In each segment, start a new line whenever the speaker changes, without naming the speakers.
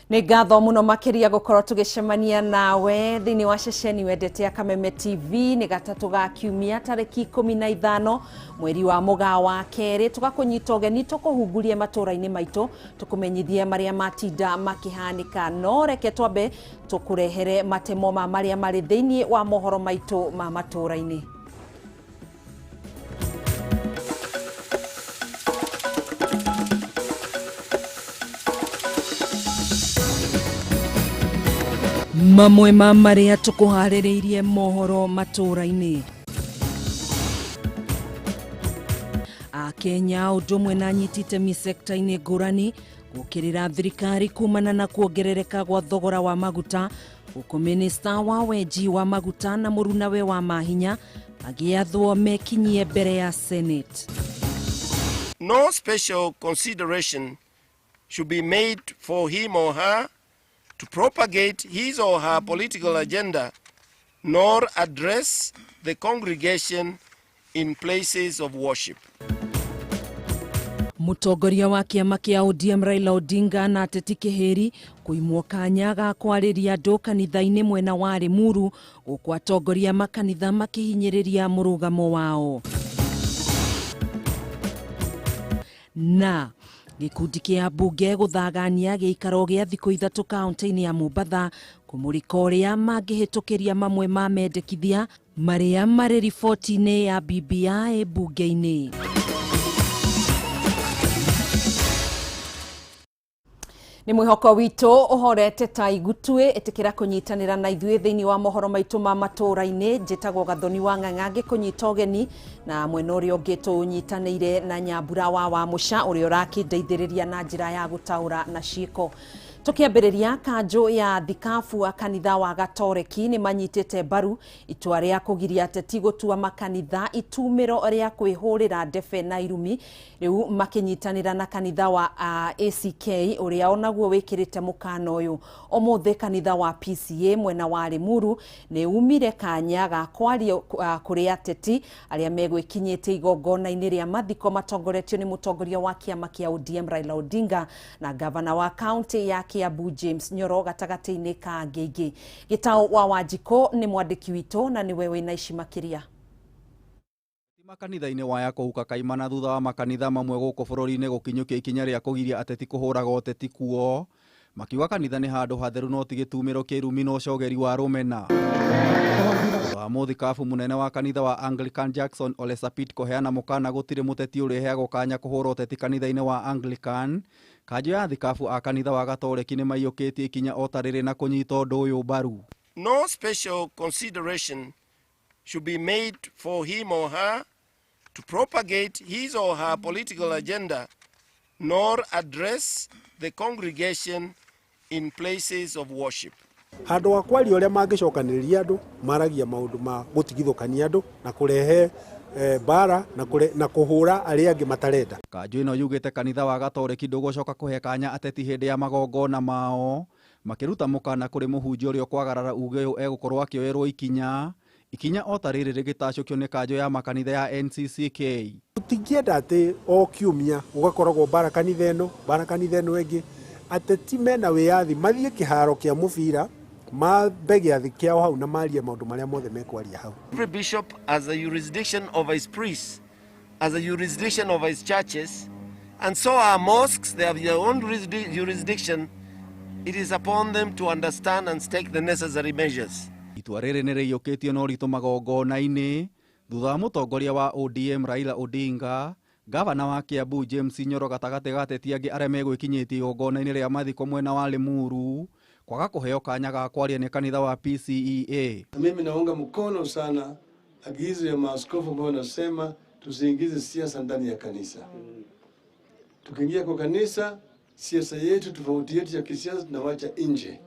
Nĩ ngatho mũno makĩria gũkorwo tũgĩcemania nawe thĩinĩ wa ceceni wendete ya Kameme TV nĩ gatatũ ga kiumia tarĩki 15 mweri wa Mũgaa wa kerĩ tũgakũnyita ũgeni tũkũhungurie matũra-inĩ maitũ tũkũmenyithie marĩa matinda makĩhanĩka no reke twambe tũkũrehere matemo ma marĩa marĩ thĩinĩ wa mohoro maitũ ma matũra-inĩ. Mamwe ma marĩa tũkũharĩrĩirie mohoro matũra-inĩ. Akenya ũndũ ũmwe na anyiti itemi sekta-inĩ ngũrani gũkĩrĩra thirikari kumana na kuongerereka gwa thogora wa maguta gũkũ minista wa wenji wa maguta na mũrunawe wa mahinya agĩathwo mekinyie mbere ya Senate.
No special consideration should be made for him or her to propagate his or her political agenda, nor address the congregation in places of worship.
Mũtongoria wa kĩama kĩa ODM Raila Odinga na ateti kĩhĩri kũimwo kanya ga kwarĩria andũ kanitha-inĩ mwena wa Limuru gũkũ atongoria makanitha makĩhinyĩrĩria mũrũgamo wao. Na gĩkundi kĩa mbunge gũthagania gĩikaro gĩa thikũ ithatũ kaunti-inĩ ya Mombasa kũmũrĩka ũrĩa mangĩhĩtũkĩria mamwe ma mendekithia marĩa marĩ riboti-inĩ ya BBI mbunge-inĩ. Nĩ mwĩhoko witũ ũhorete ta igutue ĩtĩkĩra kũnyitanĩra na ithuĩ thĩinĩ wa mohoro maitũ ma matũra-inĩ. Njĩtagwo Gathoni wa ng'ang'angĩ kũnyita ũgeni na mwena ũrĩa ũngĩ tũnyitanĩire na Nyambura wa Mũca ũrĩa ũrakĩndeithĩrĩria na njĩra ya gũtaũra na ciĩko. Tũkĩambĩrĩria kanjũ ya thikabu a kanitha wa Gatoreki nĩ manyitĩte mbaru itua rĩa kũgiria ateti gũtua makanitha itumĩro rĩa kwĩhũrĩra ndebe na irumi rĩu makĩnyitanĩra na kanitha wa ACK ũrĩa onaguo wĩkĩrĩte mũkana ũyũ. Ũmũthĩ kanitha wa PCA mwena wa Limuru nĩ umire kanya ga kwario kũrĩ ateti arĩa megwĩkinyĩte igongona-inĩ rĩa mathiko matongoretio nĩ mũtongoria wa kĩama kĩa ODM Raila Odinga na gavana wa kaunti ya Kiambu James Nyoro gatagatĩ-inĩ ka ngĩngĩ. Gĩtaũ wa Wanjikũ nĩ mwandĩki witũ na nĩwe wĩna ici makĩria.
Makanitha-inĩ waya kũhuka kaimana thutha wa makanitha mamwe gũkũ bũrũri-inĩ gũkinyũkia ikinya rĩa kũgiria ateti kũhũraga ũteti kuo, makiuga kanitha nĩ handũ hatheru no ti gĩtumĩro kĩa irumi na ũcogeri wa rũmena. Wa mũthikabu mũnene wa kanitha wa Anglican Jackson Ole Sapit kũheana mũkana gũtirĩ mũteti ũrĩheagwo kanya kũhũra ũteti kanitha-inĩ wa Anglican, kanjũ ya thikabu a kanitha wa Gatoreki nĩ maiyũkĩtie ikinya o ta rĩrĩ na kũnyita ũndũ ũyũ mbaru.
No special consideration should be made for him or her to propagate his or her political agenda, nor address the congregation in places of worship.
Handũ wa kwaria ũrĩa mangĩcokanĩrĩria andũ maragia maũndũ ma gũtigithũkania andũ na kũrehe bara na kũhũra arĩa angĩ matarenda.
Kanjũ ĩno yugĩte kanitha wa Gatoreki ndũgũcoka kũhe kanya ateti hĩndĩ ya magongona mao, makĩruta mũkana kũrĩ mũhunjia ũrĩa kwagarara uge ũyũ egũkorwo akĩoerwo ikinya o ta rĩrĩ rĩgĩtacũkio nĩ kanjũ ya makanitha ya NCCK.
Tũtingĩenda atĩ o kiumia gũgakoragwo bara kanitha ĩno ĩngĩ, ateti mena wĩyathi mathiĩ kĩharo kĩa mũbira mambe gĩathi kĩao hau na marie maũndũ marĩa mothe mekwaria hau.
Every bishop has a jurisdiction over his priests, as a jurisdiction over his churches, and so our mosques, they have their own jurisdiction. It is upon them to understand and take the necessary measures.
Itua rĩrĩ nĩ rĩiyũkĩtio na ũritũ magongona-inĩ thutha wa mũtongoria wa ODM Raila Odinga, gavana wa Kiambu James Nyoro gatagatĩ ga ateti angĩ arĩa megwĩkinyĩtie igongona-inĩ rĩa mathiko mwena wa Limuru kwaga kũheo kanya ga kwaria nĩ kanitha wa PCEA.
Mimi naunga mkono sana agizo ya maaskofu ambao wanasema tusiingize siasa ndani ya kanisa. Tukiingia kwa kanisa, siasa yetu, tofauti yetu ya kisiasa tunawacha nje.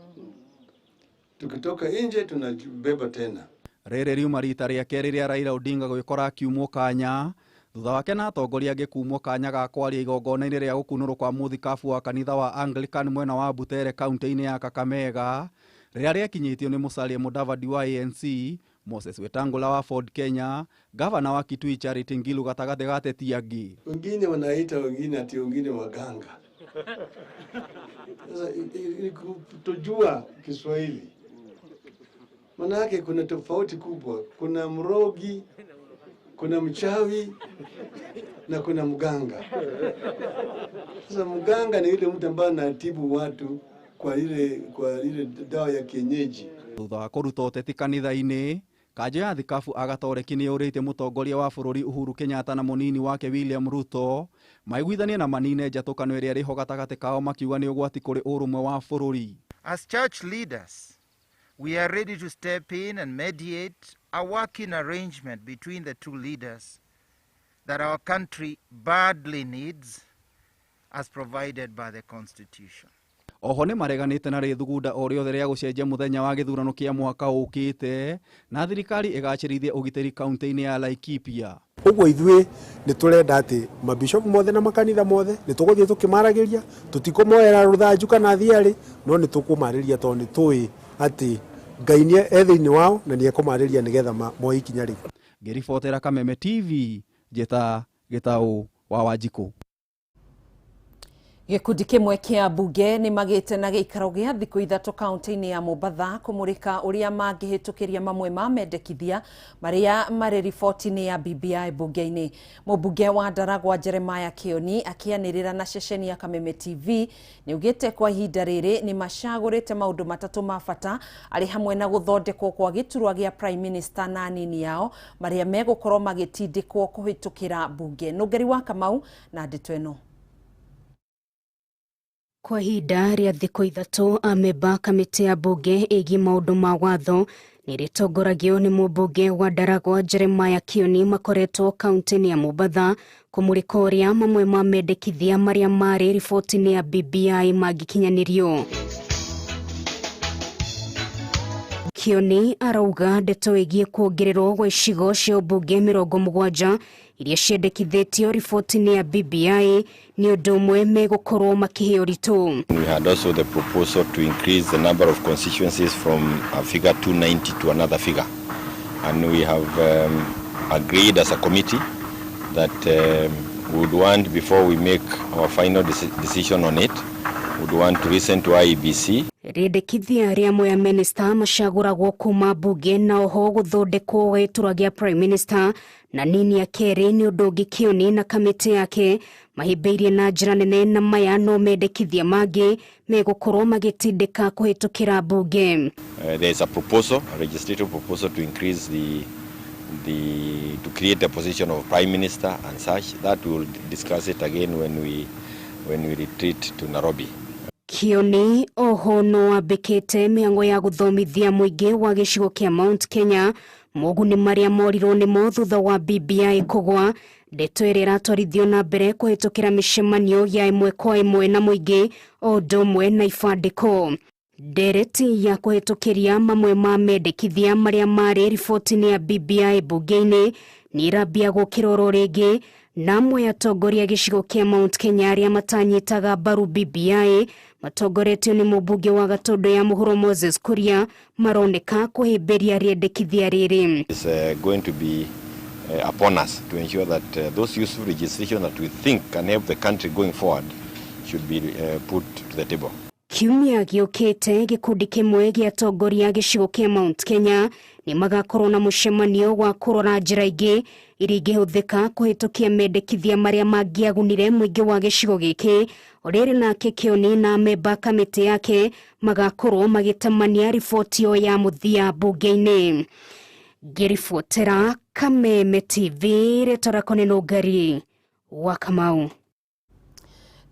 Tukitoka nje tunabeba tena.
Rĩrĩ riuma rita rĩa kerĩ rĩa Raila Odinga gwĩkora akiumwo kanya thutha wake na atongoria angĩ kumwo kanya ga kwaria igongona-inĩ rĩa gũkunũrwo kwa mũthikabu wa kanitha wa Anglican mwena wa Butere kaunti-inĩ ya Kakamega rĩrĩa rĩakinyĩtio nĩ Musalia Mudavadi wa ANC, Moses Wetangula wa Ford Kenya, gavana wa Kitui Charity Ngilu gatagatĩ ga ateti angĩ.
Wengine wanaita wengine ati wengine waganga. Sasa ili kutojua Kiswahili, manake kuna tofauti kubwa. Kuna mrogi, kuna mchawi na kuna mganga. Sasa mganga ni yule mtu ambaye anatibu watu kwa ile dawa ya kienyeji.
Thutha wa kũruta ũteti kanitha-inĩ, kanjũ ya thikabu Agatoreki nĩ yũrĩte mũtongoria wa bũrũri Uhuru Kenyatta na mũnini wake William Ruto maiguithanie na manine njatũkano ĩrĩa ĩrĩ ho gatagatĩ kao makiuga nĩ ũgwati kũrĩ ũrũmwe wa bũrũri.
As church leaders, we are ready to step in and mediate a working arrangement between the two leaders that our country badly needs as provided by the Constitution.
Oho nĩ mareganĩte na rĩthugunda o rĩothe rĩa gũcenjia mũthenya wa gĩthurano kĩa mwaka ũkĩte na thirikari ĩgacĩrithie ũgitĩri kaunti-inĩ ya Laikipia.
Ũguo ithuĩ nĩ tũrenda atĩ mabishopu mothe na makanitha mothe nĩ tũgũthiĩ tũkĩmaragĩria, tũtikũmoera rũthanju kana thiarĩ, no nĩ tũkũmarĩria tondũ nĩ tũĩ atĩ Ngai nĩ thĩinĩ wao na nĩ ekũmarĩria nĩgetha moe ikinya rĩu.
Ngĩribotera Kameme TV, njĩta Gĩtaũ wa Wanjikũ.
Gikundi kimwe kia bunge ni magite na giikaro gia thikũ ithatũ kaunti-inĩ ya Mombatha kũmũrĩka ũrĩa mangĩhĩtũkĩria mamwe ma mendekithia marĩa marĩ riboti-inĩ ya BBI bunge-inĩ. Mũmbunge wa Ndaragwa Jeremiah Kioni akĩanĩrĩra na ceceni ya Kameme TV nĩ ugĩte kwa ihinda rĩrĩ nĩ macagũrĩte maũndũ matatũ ma bata arĩ hamwe na gũthondekwo kwa gĩturwa gĩa Prime Minister na anini yao marĩa megũkorwo magĩtindĩkwo kũhĩtũkĩra bunge. Nũngeri wa Kamau na ndĩtũ ĩno.
Kwa ihinda rĩa thikũ ithatũ, amemba kamĩtĩ ya bunge ĩgiĩ maũndũ ma watho nĩrĩtongoragio nĩ mũmbunge wa Ndaragwa Jeremiah Kioni makoretwo kaunti-inĩ ya Mombatha kũmũrĩka ũrĩa mamwe ma mendekithia marĩa marĩ riboti-inĩ ya BBI mangĩkinyanĩrio. Kioni arauga ndeto ĩgiĩ kuongererwo gwa icigo cia ũmbunge 70 iria ciendekithĩtio riboti-inĩ ya BBI nĩ ũndũ ũmwe megũkorwo makĩheo ũritũ.
We had also the proposal to increase the number of constituencies from a figure 290 to another figure, and we have agreed as a committee that we would want, before we make our final decision on it, we would want to listen to IEBC.
Rĩendekithia rĩamwe ya minister macagũragwo kuma bunge na oho gũthondekwo gĩturwa gĩa Prime Minister na nini ya kerĩ nĩ ũndũ ũngĩ Kioni na kamĩtĩ yake mahĩmbĩirie na njĩra nene na maya no mendekithia mangĩ megũkorwo magĩtindĩka kũhĩtũkĩra bunge.
There is a proposal, a legislative proposal to increase to create a position of Prime Minister and such. That we will discuss it again when we retreat to Nairobi.
Kioni oho no ambĩkĩte mĩhang'o ya gũthomithia mũingĩ wa gĩcigo kĩa Mount Kenya moguni marĩa morirwo nĩmo thutha wa BBI kũgwa. Ndeto ĩrĩa ĩratwarithio na mbere kũhĩtũkĩra mĩcemanio ya ĩmwe kwa ĩmwe na mũingĩ o ũndũ ũmwe na ibandĩko. Ndereti ya kũhĩtũkĩria mamwe ma mendekithia marĩa marĩ riboti-inĩ ya BBI bunge-inĩ nĩ ĩrambia gũkĩrorwo rĩngĩ na amwe atongoria gĩcigo kĩa Mount Kenya arĩa matanyitaga mbaru BBI matongoretio nĩ mũmbunge wa Gatũndũ ya mũhuro Moses Kuria maroneka kũhĩmbĩria rĩendekithia rĩrĩ.
It's going to be upon us to ensure that those useful legislation that we think can help the country going forward should be put to the table.
Kiumia gĩũkĩte gĩkundi kĩmwe gĩa atongoria gĩcigo kĩa Mount Kenya nĩ magakorwo na mũcemanio wa kũrora njĩra ingĩ iria ingĩhũthĩka kũhĩtũkia mendekithia marĩa mangĩagunire mũingĩ wa gĩcigo gĩkĩ. Orĩrĩ nake Kioni na amemba kamĩtĩ yake magakorwo magĩtamania riboti ĩyo ya mũthia bunge-inĩ. Ngĩribotera Kameme TV, rĩtwa nĩ Nũngari wa Kamau.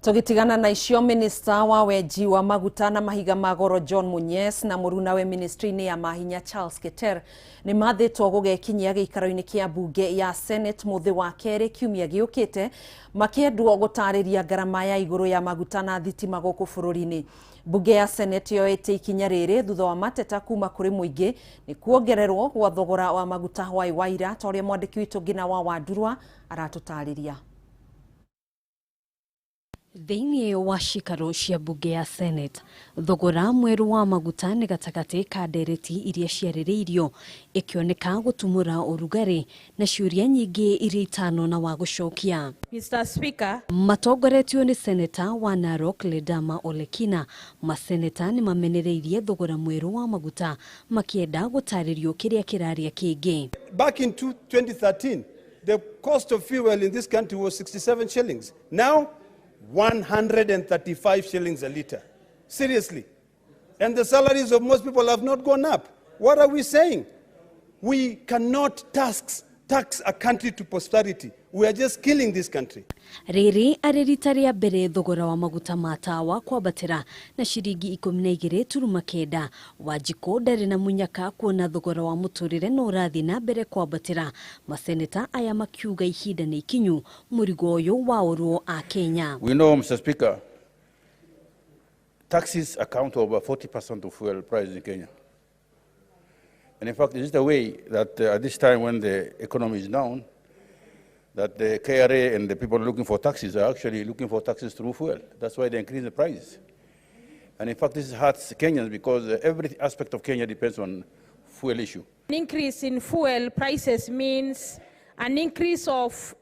Tũgĩtigana na icio, Minister wa wenji wa maguta na mahiga magoro John Munyes na mũrunawe ministry-inĩ ya mahinya Charles Keter nĩ mathĩtwo gũgekinyia gĩikaro-inĩ kĩa bunge ya Senate mũthĩ wa kerĩ kiumia gĩũkĩte makĩendwo gũtarĩria ngarama ya igũrũ ya maguta na thitima gũkũ bũrũri-inĩ. Bunge ya Senate yoete ikinya rĩrĩ thutha wa mateta kuma kũrĩ mũingĩ nĩ kuongererwo gwa thogora wa maguta wa ira, ta ũrĩa mwandĩki witũ Ngina wa Wandurwa aratũtarĩria.
Thĩinĩ wa cikaro cia mbunge ya Senate, thogora mweru wa maguta nĩ gatagatĩ ka ndereti iria ciarĩrĩirio ikioneka gũtumũra ũrugarĩ na ciũria nyingĩ iria itano na wa gũcokia.
Mr. Speaker,
matongoretio nĩ Seneta wa Narok Ledama Olekina, maseneta nĩ mamenereirie thogora mweru wa maguta makienda gũtarĩrio kĩrĩa kĩraria kĩngĩ.
Back in 2013, the cost of fuel in this country was 67 shillings. Now, 135 shillings a litre. Seriously. And the salaries of most people have not gone up. What are we saying? We cannot tax a country to prosperity. We are just killing this country.
Rĩrĩ arĩ rita rĩa mbere thogora wa maguta ma tawa kwambatĩra na ciringi 12.9. Wanjikũ ndarĩ na munyaka kuona thogora wa mũtũrĩre no ũrathiĩ na mbere kwambatĩra. Maseneta aya makiuga ihinda nĩ ikinyu mũrigo ũyũ wa orwo a Kenya.
We know, Mr. Speaker, taxes account for over 40% of fuel prices in Kenya. And in fact, it is the way that at this time when the economy is down, that the KRA and the people looking for taxes are actually looking for taxes through fuel. That's why they increase the prices. And in fact, this hurts Kenyans because every aspect of Kenya depends on fuel issue.
An increase in fuel prices means an increase of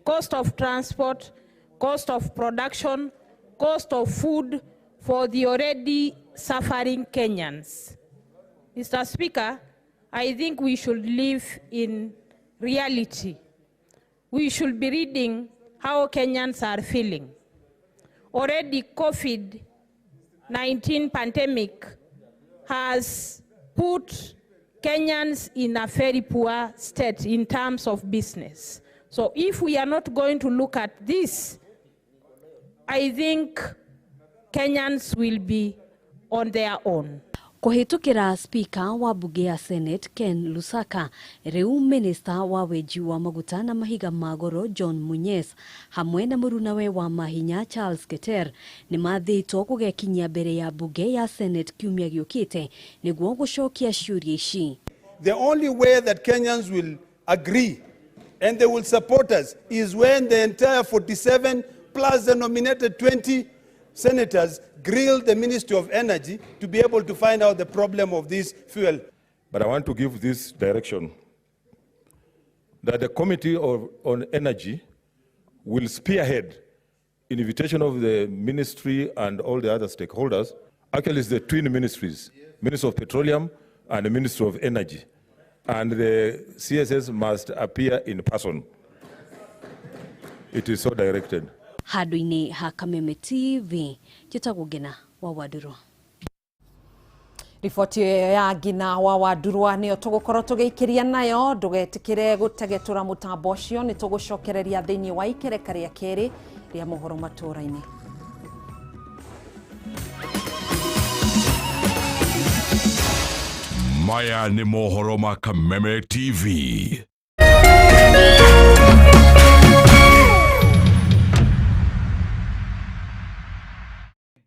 cost of transport, cost of production, cost of food for the already suffering Kenyans. Mr. Speaker, I think we should live in reality. We should be reading how Kenyans are feeling. Already COVID-19 pandemic has put Kenyans in a very poor state in terms of business. So if we are not going to look at this, I think Kenyans will be on their own.
Kũhĩtũkĩra Speaker wa mbunge ya Senate Ken Lusaka, rĩu Minister wa weji wa maguta na mahiga magoro John Munyes hamwe na mũrunawe wa mahinya Charles Keter nĩ mathĩtwo kũgekinyia mbere ya mbunge ya Senate kiumia gĩũkĩte nĩguo gũcokia ciũria ici.
The only way that Kenyans will agree and they will support us is when the entire 47 plus the nominated 20 senators grill the Ministry of Energy to be able to find out the problem of this fuel.
But I want to give this direction that the Committee on Energy will spearhead invitation of the ministry and all the other stakeholders. Actually, it's the twin ministries, Ministry of Petroleum and the Ministry of Energy. And the CSS must appear in person. It is so directed.
Handũ-inĩ ha Kameme TV, njĩtagwo Ngina wa Wadurwa.
Riboti ya Ngina wa Wadurwa nĩyo tũgũkorwo tũgĩikĩria nayo, ndũgetĩkĩre gũtegetũra mũtambo ũcio, nĩ tũgũcokereria thĩinĩ wa ikereka rĩa kerĩ rĩa mohoro matũra-inĩ.
Maya nĩ mohoro ma Kameme TV.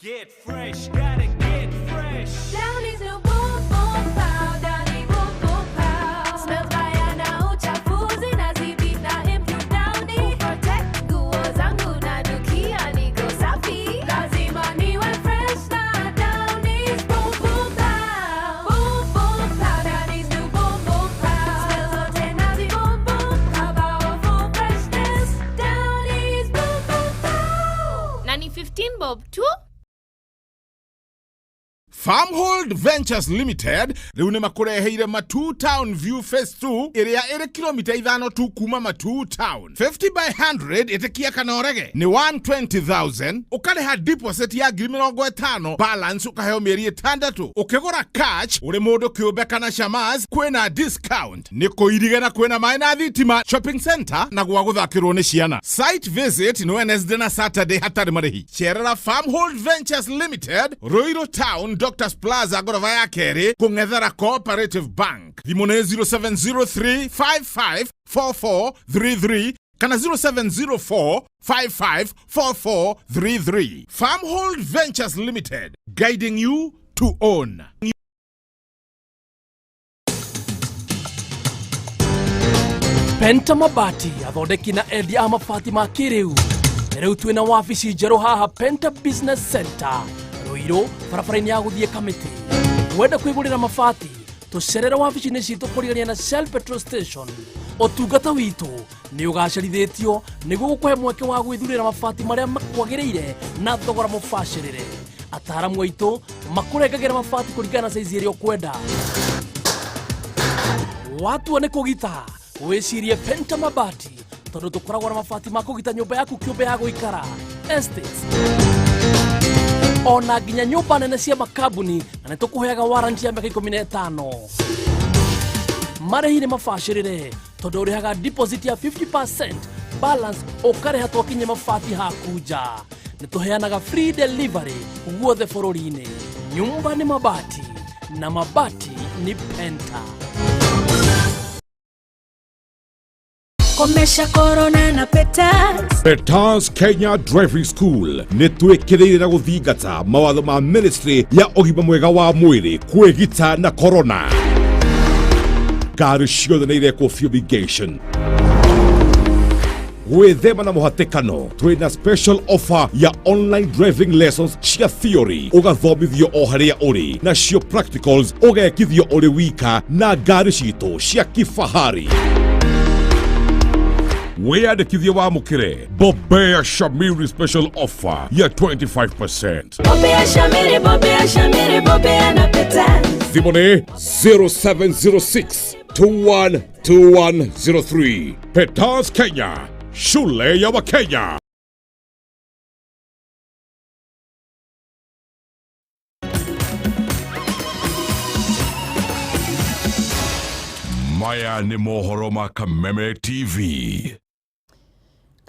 Get fresh, gotta get fresh.
Down is new boom boom pow, down is boom boom pow. Smells baya na uchafuzi na zidi na improve down is. Protect nguo zangu na dukia niko safi. Lazima niwe fresh na down is boom boom pow. Boom boom pow, down is new boom boom pow. Smells zote na zi boom boom pow. Powerful freshness, down is boom boom pow. Nani 15 bob too?
Farmhold Ventures Limited rĩu nĩ makũreheire Matu Town View Phase 2 ĩrĩa ĩrĩ kilomita 5 tu kuma Matu Town. 50 by 100 ĩtĩkia kana ũrege nĩ 120,000, ũkarĩha deposit ya 50,000, balance ũkaheo mĩeri 6. Ũkĩgũra cash ũrĩ mũndũ kĩũmbe kana shamas kwĩna discount. Nĩ kũirige na kwĩna maĩ na thitima shopping center na gwa gũthakĩrwo nĩ ciana. Site visit no Wednesday na Saturday hatarĩ marĩhi. Cerera Farmhold Ventures Limited, Ruiru Town, Doctors Plaza gorofa ya kerĩ kũng'ethera Cooperative Bank. Thimũ nĩ 0703554433 kana 0704554433. Farmhold Ventures Limited, guiding you to own.
Penta Mabati athondeki na endia a mabati ma kĩrĩu
Rĩu twĩna wabici njerũ haha Penta Business Center Ruiru barabara-inĩ ya gũthiĩ Kamĩtĩ. Wenda kwĩgũrĩra mabati tũcerere wabici-inĩ citũ kũrigania na Shell Petrol Station. Ũtungata witũ nĩ ũgacĩrithĩtio nĩguo gũkũhe mweke wa gwĩthurĩra mabati marĩa makwagĩrĩire na thogora mũbacĩrĩre. Ataaramu aitũ makũrengagĩra mabati kũringana na size ĩrĩa ũkwenda. Watua nĩ kũgita wĩcirie Penta Mabati tondũ tũkoragwo na mabati ma kũgita nyũmba yaku kĩũmbe ya gũikara, estates, ona nginya nyũmba nene cia makambuni, na nĩtũkũheaga warranty ya mĩaka 15. Marĩhi nĩ mabacĩrĩre tondũ ũrĩhaga deposit ya 50%, balance ũkarĩha twakinye mabati haku nja. Nĩtũheanaga free delivery guothe bũrũri-inĩ. Nyumba ni mabati na mabati ni Penta.
Komesha corona na Peters.
Peters Kenya Driving School nĩ twĩkĩrĩire na gũthingata mawatho ma ministry ya ũgima mwega wa mwĩrĩ kwĩgita na corona. Ngari ciothe nĩ irekwo fumigation. Gwĩthema na mũhatĩkano twĩna special offer ya online driving lessons cia theory ũgathomithio o harĩa ũrĩ, nacio practicals ũgekithio ũrĩ wika na ngari citũ cia kifahari. Wĩyandĩkithie wamũkĩre Bobea Shamiri special offer ya 25%.
Bobea Shamiri, Bobea Shamiri, Bobea na Peters.
Thimũ nĩ 0706 212103. Peters Kenya, shule ya Wakenya. Maya nĩ mohoro ma Kameme TV.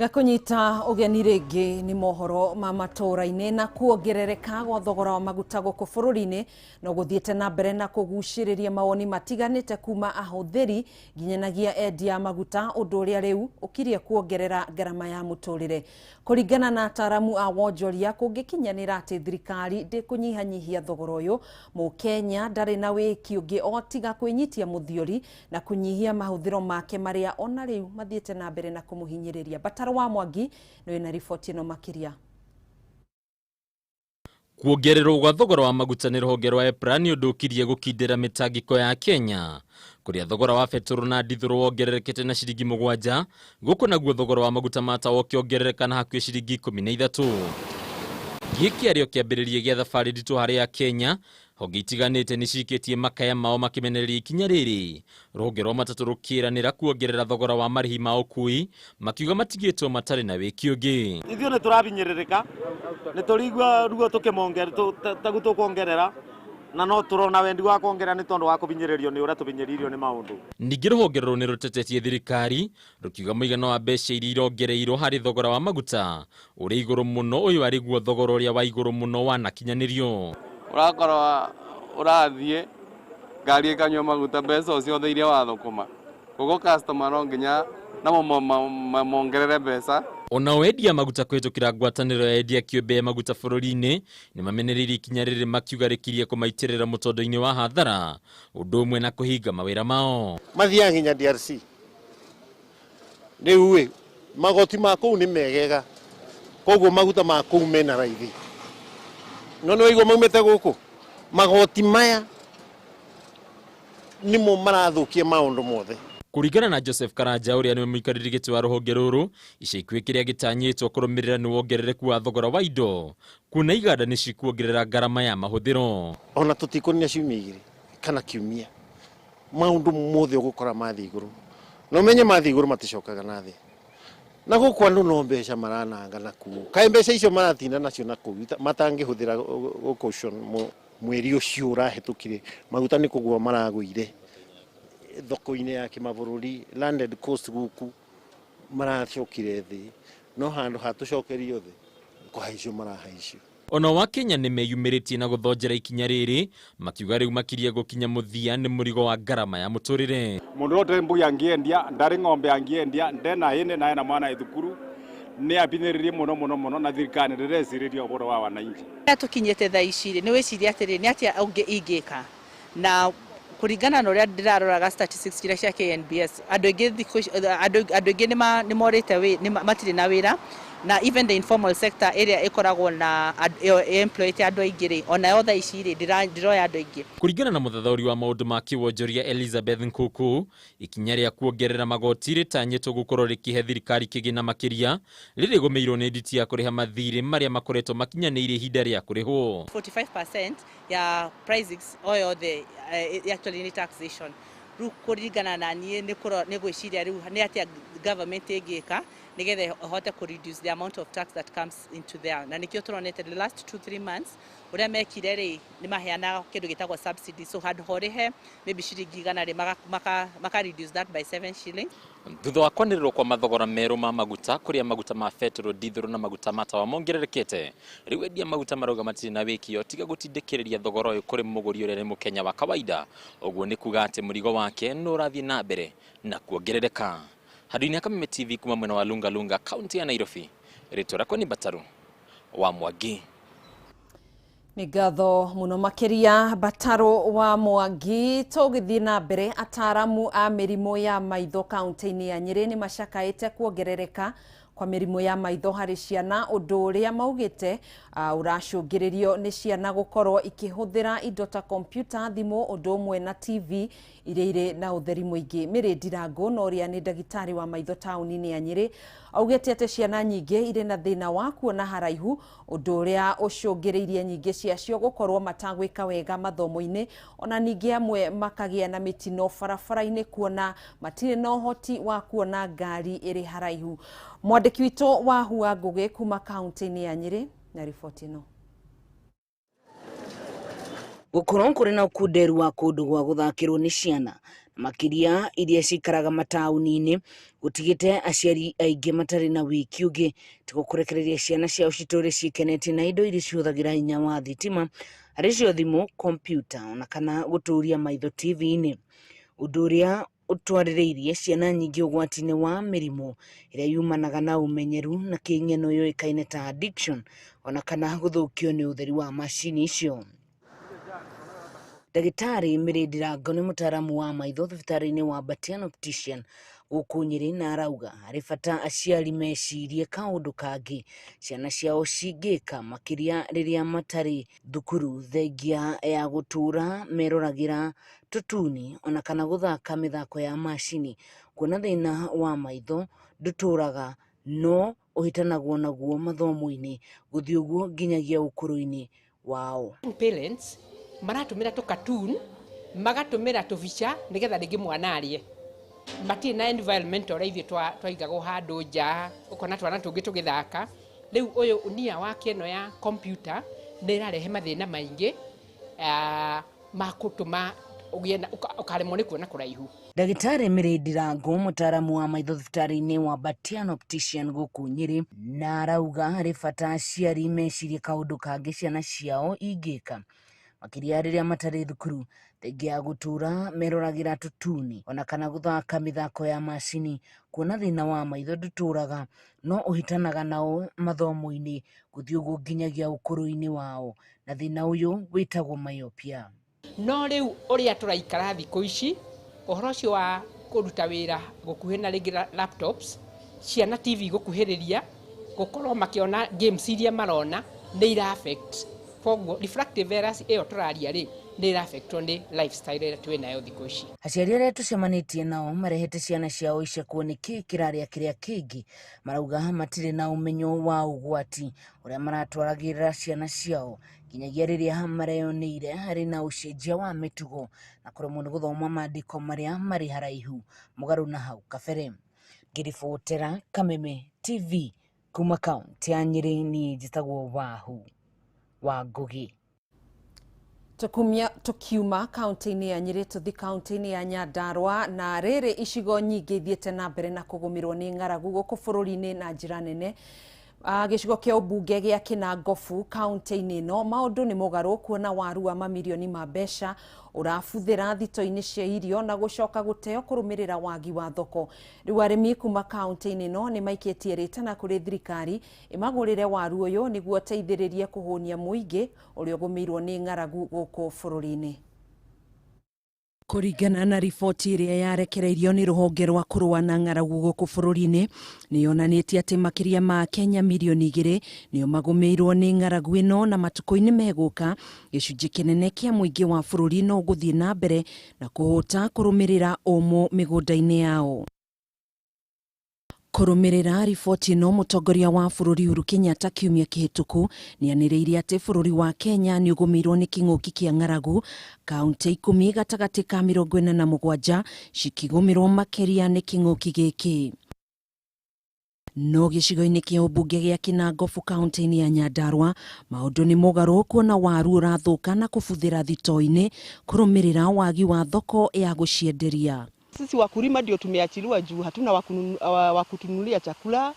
Gakũnyita ũgeni rĩngĩ nĩ mohoro ma matũra-inĩ na kuongerereka gwa thogora wa maguta gũkũ bũrũri-inĩ no gũthiĩte na mbere na kũgucĩrĩria mawoni matiganĩte kuma ahũthĩri nginyanagia endia maguta, ũndũ ũrĩa rĩu ũkirie kuongerera ngarama ya mũtũrĩre. Kũringana na ataaramu a wonjoria, kũngĩkinyanĩra atĩ thirikari ndĩkũnyihanyihia thogora ũyũ, Mũkenya ndarĩ na wĩki ũngĩ o tiga kwĩnyitia mũthiori na kũnyihia mahũthĩro make marĩa ona rĩu mathiĩte na mbere na kũmũhinyĩrĩria. Bataro wa Mwangi nĩ na riboti ĩno makĩria.
Kuongererwo gwa thogora wa maguta nĩ rũhonge rwa EPRA nĩ ũndũ ũkirie gũkindĩra mĩtangĩko ya Kenya, kũrĩa thogora wa betũrũ na ndithũrũ wongererekete na ciringi 7, gũkũ naguo thogora wa maguta ma tawa ũkĩongerereka na hakuhĩ ciringi 13. Gĩkĩ arĩo kĩambĩrĩria gĩa thabarĩ nditũ harĩ Kenya, honge itiganĩte nĩ cikĩtie makaya mao makĩmenereria ikinya rĩrĩ. Rũhonge rwa matatũ rũkĩranĩra kuongerera thogora wa marĩhi ma ũkui, makiuga matigĩtwo matarĩ na wĩki ũngĩ.
Ithuĩ nĩ tũrabinyĩrĩrĩka, nĩ tũrigua ruo tũkĩmongerera na no tũrona wendi wa kuongerera nĩ tondũ wa kũbinyĩrĩrio nĩ ũrĩa tũbinyĩrĩirio nĩ maũndũ.
Ningĩ rũhonge rũrũ nĩ rũtetetie thirikari rũkiuga mũigana wa mbeca iria irongereirwo harĩ thogora wa maguta ũrĩ igũrũ mũno, ũyũ arĩ guo thogora ũrĩa wa igũrũ mũno wanakinyanĩrio.
Ũrakorwo ũrathiĩ ngari ĩkanyua maguta mbeca ũcio ciothe iria wathũkũma, koguo customer no nginya namo mongerere mbeca.
Ona wendia maguta kũhetũkĩra ngwatanĩro ya endia kĩũmbe ya maguta bũrũri-inĩ nĩ mamenereirie ikinya rĩrĩ makiuga rĩkirie kũmaitĩrĩra mũtondo-inĩ wa hathara, ũndũ ũmwe na kũhinga mawĩra mao.
Mathiaga nginya DRC. Rĩu magoti ma kũu nĩ megega, koguo maguta ma kũu mena raithi. No nĩ waigua maumĩte gũkũ, magoti maya nĩmo marathũkia maũndũ mothe.
Kũringana na Joseph Karanja ũrĩa nĩ mũikarĩri gĩtĩ wa rũhonge rũrũ, ica ikuhĩ kĩrĩa gĩtanyĩtwo kũrũmĩrĩra nĩ wongerereku wa thogora wa indo, kuna iganda nĩ cikuongerera ngarama ya mahũthĩro.
Ona tũtikũnia ciumia 2 kana kiumia, maũndũ mothe ũgũkora mathiĩ igũrũ. No menye mathiĩ igũrũ maticokaga na thĩ. Na gũkũ andũ no mbeca marananga na kuo. Kaĩ mbeca icio maratinda nacio na kũu matangĩhũthĩra gũkũ ũcio mweri ũcio ũrahetũkire, maguta nĩ kũgũa maragũire thoko-inĩ ya kĩmabũrũri, landed cost gũkũ maracokire thĩ, no handũ hatũcokerio thĩ kũhaicio marahaicio.
Ona wa Kenya nĩ meyumĩrĩtie na gũthonjera ikinya rĩrĩ, makiuga rĩu makirie gũkinya mũthia nĩ mũrigo wa ngarama ya mũtũrĩre.
Mũndũ wote mbugi angĩendia, ndarĩ ng'ombe angĩendia, ndena hĩndĩ naye na mwana thukuru nĩ abinyĩrĩrie mũno na thirikari ndĩrecirĩria ũhoro wa wananchi.
Tũkinyĩte thaa ici nĩ wĩciria atĩrĩ nĩ atĩa ingĩka, na kũringana na ũrĩa ndĩraroraga statistics cia KNBS, andũ aingĩ nĩ morĩte matirĩ na wĩra, na even the informal sector area ikoragwo na employed andu aingĩ ona yothe ici ndiroya andu aingĩ.
Kuringana na muthathauri wa maundu ma kiwonjoria Elizabeth Nkuku, ikinya ria kuongerera magoti ritanyitwo gukorwo rikihe thirikari kigina makiria ririgomeirwo ni nditi ya kuriha mathiri maria makoretwo makinyanĩirie ihinda ria kurihwo.
45% ya prices oyo the actually ni taxation. Ru kuringana na nie ni gwiciria riu ni atia government igika nigethe hote ku reduce the amount of tax that comes into there. Na nikio turonete the last 2-3 months uria mekire ri ni maheana kindu gitagwo subsidy, so had horihe maybe shilingi igana ri maka reduce that by 7 shillings.
Thutha wa kwanĩrĩrwo kwa mathogora merũ ma maguta kũrĩa maguta ma petrol, diesel na maguta ma tawa mongererekete, rĩu endia maguta marauga matirĩ na wĩkio tiga gũtindĩkĩrĩria thogora ũyũ kũrĩ mũgũri ũrĩa nĩ mũkenya wa kawaida. Ũguo nĩ kuga atĩ mũrigo wake nĩ ũrathiĩ na mbere na kuongerereka. Handũ-inĩ ha Kameme TV kuma mwena wa Lunga, kaunti ya Nairobi, rĩtwa rĩakwa nĩ Bataru wa Mwangi.
Nĩ ngatho mũno makĩria Bataru wa Mwangi. Tũgĩthiĩ na mbere, ataaramu a mĩrimũ ya maitho kaunti-inĩ ya Nyĩrĩ nĩ macakaĩte kuongerereka kwa mĩrimũ ya maitho harĩ ciana, ũndũ ũrĩa maugĩte ũracũngĩrĩrio nĩ ciana gũkorwo ikĩhũthĩra indo ta kompyuta, thimũ, ũndũ ũmwe na TV iria irĩ na ũtheri mũingĩ. Mĩrĩ Ndirango na ũrĩa nĩ ndagĩtarĩ wa maitho taũni-inĩ ya Nyĩrĩ augĩte atĩ ciana nyingĩ irĩ na thĩna wa kuona haraihu, ũndũ ũrĩa ũcũngĩrĩirie nyingĩ ciacio gũkorwo matagwĩka wega mathomo-inĩ, ona ningĩ amwe makagĩa na mĩtino barabara-inĩ kuona matirĩ na ũhoti wa kuona ngari ĩrĩ haraihu. Mwandĩki witũ wa Hua Ngũgĩ kuma kaunti-inĩ ya Nyĩrĩ na riboti ĩno.
Gũkorwo kũrĩ na ũkunderu wa kũndũ gwa gũthakĩrwo nĩ ciana makiria iria cikaraga mataũni-inĩ gũtigĩte aciari aingĩ matarĩ na wiki ũngĩ tiga kũrekereria ciana ciao citũre cikenete na indo iria cihũthagĩra hinya wa thitima arĩ cio thimũ, kompyuta ona kana gũtũria maitho TV-inĩ, ũndũ ũrĩa ũtwarĩrĩirie ciana nyingĩ ũgwati-inĩ wa mĩrimũ ĩrĩa yumanaga na ũmenyeru na kĩng'eno yũĩkaine ta addiction ona kana gũthũkio nĩ ũtheri wa macini icio. Ndagĩtarĩ Mĩrĩ Ndirango nĩ mũtaaramu wa maitho thibitarĩ-inĩ wa Batian Optician gũkũ Nyĩrĩ na arauga harĩ bata aciari mecirie kaũndũ kangĩ ciana ciao cingĩka makĩria rĩrĩa matarĩ thukuru thengia ya gũtũra meroragĩra tũtuni ona kana gũthaka mĩthako ya macini, kuona thĩna wa maitho ndũtũraga no ũhĩtanagwo naguo mathomo-inĩ gũthiĩ ũguo nginyagia ũkũrũ-inĩ wao.
Parents maratũmĩra tũkatuni magatũmĩra tũbica nĩgetha rĩngĩ mwana arie, matirĩ na environment ũrĩa ithuĩ twaigagwo handũ nja ũkona twana tũngĩ tũgĩthaka. Rĩu ũyũ ũnia wake ĩno ya kompyuta nĩ ĩrarehe mathĩna maingĩ ma gũtũma ũkaremwo nĩ kuona kũraihu.
Ndagĩtarĩ Mĩrĩ Ndirango mũtaaramu wa maitho thibitarĩ-inĩ wa Batian Optician gũkũ Nyĩrĩ na arauga harĩ bata aciari mecirie kaũndũ kangĩ ciana ciao ingĩka makĩria rĩrĩa matarĩ thukuru thengia ya gũtũra meroragĩra tũtuni ona kana gũthaka mĩthako ya macini, kuona thĩna wa maitho ndũtũraga no ũhĩtanaga nao mathomo-inĩ gũthiĩ ũguo nginyagia ũkũrũ-inĩ wao na thĩna ũyũ wĩtagwo myopia.
No rĩu ũrĩa tũraikara thikũ ici ũhoro ũcio wa kũruta wĩra gũkuhĩ na rĩngĩ laptops, ciana TV gũkuhĩrĩria gũkorwo makĩona games iria marona nĩ ira affect. Koguo refractive errors ĩyo tũraria rĩ nĩ ira affect nĩ lifestyle ĩrĩa twĩ nayo thikũ ici.
Aciari arĩa tũcemanĩtie nao marehete ciana ciao icakwo nĩ kĩrarĩa kĩrĩa kĩngĩ marauga matirĩ na ũmenyo wa ũgwati ũrĩa maratwaragĩrĩra ciana ciao nginyagia rĩrĩa mareyoneire harĩ na ũcenjia wa mĩtugo na kũremwo nĩ gũthoma maandĩko marĩa marĩ haraihu mũgarũ na hau kabere. Ngĩribotera Kameme TV kuma kaunti ya Nyĩrĩ, niĩ njĩtagwo wa Ngũgĩ.
Tukiuma kaunti-inĩ ya Nyĩrĩ tũthi kaunti-inĩ ya Nyandarua na rĩrĩ icigo nyingĩ ithiĩte na mbere na kũgũmĩrwo nĩ ng'aragu gũkũ bũrũri-inĩ na njĩra nene. Gĩcigo kĩa ũmbunge gĩa Kinangofu kaunti-inĩ ĩno maũndũ nĩ mũgarũ kuona waru wa mamirioni ma mbeca ũrabuthĩra thito-inĩ cia irio na gũcoka gũteo kũrũmĩrĩra wagi wa thoko. Rĩu arĩmi kuma kaunti-inĩ ĩno nĩ maikĩtie rĩtana kũrĩ thirikari ĩmagũrĩre waru ũyũ nĩguo teithĩrĩrie kũhũnia mũingĩ ũrĩa ũgũmĩirwo nĩ ng'aragu gũkũ bũrũri-inĩ. Kũringana na riboti ĩrĩa yarekereirio nĩ rũhonge rwa kũrũa na ng'aragu gũkũ bũrũri-inĩ nĩ yonanĩtie atĩ makĩria ma Kenya milioni 2 nĩo magũmĩirwo nĩ ng'aragu ĩno, na matukũ-inĩ megũka gĩcunjĩ kĩnene kĩa mũingĩ wa bũrũri no gũthiĩ na mbere na kũhũta kũrũmĩrĩra ũmũ mĩgũnda-inĩ yao. Kũrũmĩrĩra riboti ĩno, mũtongoria wa bũrũri Uhuru Kenyatta kiumia kĩhĩtũku nĩanĩrĩirie atĩ bũrũri wa Kenya nĩ ũgũmĩirwo nĩ kĩng'ũki kĩa ng'aragu, kaunti 10 gatagatĩ ka 47 cikigũmĩrwo makĩria nĩ kĩng'ũki gĩkĩ. No gĩcigo-inĩ kĩa ũmbunge gĩa Kinangofu kaunti-inĩ ya Nyandarua maũndũ nĩ mũgarũ, kuona waru ũrathũka na kũbuthĩra thito-inĩ kũrũmĩrĩra wagi wa thoko ya gũcienderia.
Sisi wakulima ndio tumeachiliwa juu, hatuna wakutunulia chakula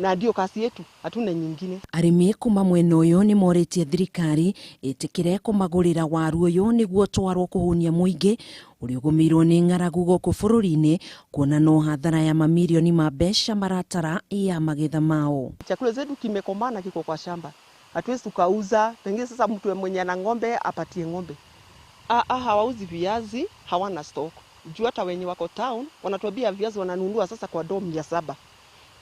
na ndio kazi yetu, hatuna nyingine.
Arĩmi kuma mwena ũyũ nĩ morĩtie thirikari ĩtĩkĩre kũmagũrĩra waru ũyũ nĩguo twarwo kũhũnia mũingĩ ũrĩa ũgũmĩirwo nĩ ng'aragu gũkũ bũrũri-inĩ, kuona no hathara ya mamirioni ma mbeca maratara ya magetha mao.
Chakula zetu kimekomana, kiko kwa shamba, hatuwezi tukauza. Pengine sasa mtu mwenye ana ng'ombe apatie ng'ombe. Hawauzi viazi, hawana stock. Juu hata wenye wako town wanatuambia viazi wananunua sasa kwa ndoo 700.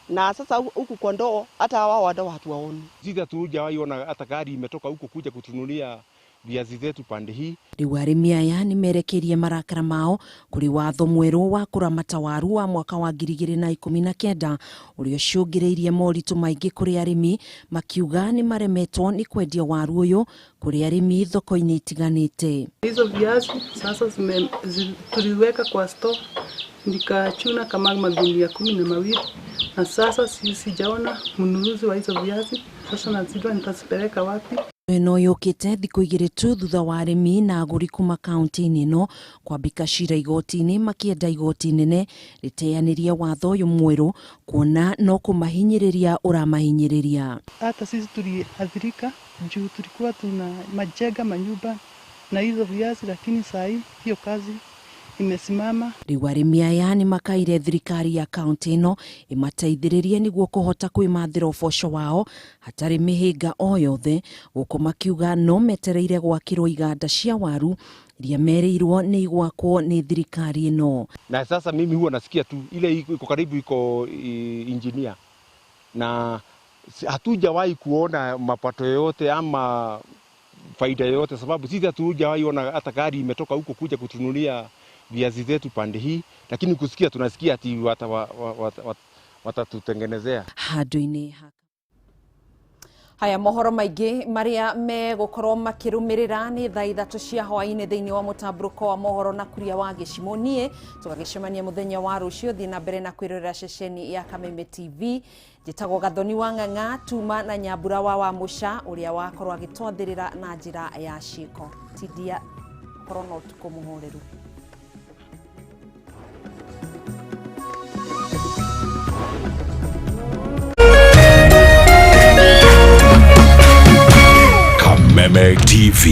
Na sasa huku kwa ndoo hata wao wadau hatuwaoni.
Sisi hatujawahi ona hata gari imetoka huko kuja kutunulia viazi zetu pande hii.
Rĩu arĩmi aya nĩ merekerie marakara mao kũrĩ watho mwerũ wa kũramata waru wa mwaka wa 2019 ũrĩa ũcũngĩrĩirie moritũ maingĩ kũrĩ arĩmi, makiuga nĩ maremetwo nĩ kwendia waru ũyũ kũrĩ arĩmi thoko-inĩ itiganĩte.
Hizo viazi sasa tuliweka kwa store, nikachuna kama magunia 12 na sasa sijaona mnunuzi wa hizo viazi. Sasa nazidwa nitazipeleka wapi?
Eno yũkĩte thikũ 2 tu thutha wa arĩmi na agũri kuma kaunti-inĩ ĩno kwambika cira igoti-inĩ makĩenda igoti nene rĩteanĩrie watho ũyũ mwerũ, kuona no kũmahinyĩrĩria ũramahinyĩrĩria.
Hata sisi tuliathirika juu tulikuwa tuna majenga manyumba na hizo viazi, lakini saa hii hiyo kazi imesimama.
Rĩu arĩmi aya nĩ makaire thirikari ya kaunti ĩno ĩmateithĩrĩrie nĩguo kũhota kwĩmathĩra ũboco wao hatarĩ mĩhĩnga o yothe, gũkũ makiuga no metereire gwakĩrwo iganda cia waru iria merĩirwo nĩ igwakwo nĩ thirikari ĩno.
Na sasa mimi huwa nasikia tu ile iko karibu iko engineer, na hatujawahi kuona mapato yote ama faida yote, sababu sisi hatujawahi ona hata gari imetoka huko kuja kutunulia viazi zetu pande hii, lakini kusikia tunasikia ati watatutengenezea
handũ-inĩ haka. Haya, mohoro maingĩ marĩa megũkorwo makĩrũmĩrĩra nĩ thaa 3 cia hwaĩ-inĩ thĩinĩ wa mũtambũrũko wa mohoro na kuria wa gĩcimo. Niĩ tũgagĩcemania mũthenya wa rũciũ, thiĩ na mbere na kwĩrorera ceceni ya Kameme TV. Njĩtagwo Gathoni wa Ng'ang'a, tuma na Nyambura wa Mũca ũrĩa wakorwo agĩtwathĩrĩra na njĩra ya ciĩko. Tindia korwo no ũtukũ mũhoreru.
Kameme TV.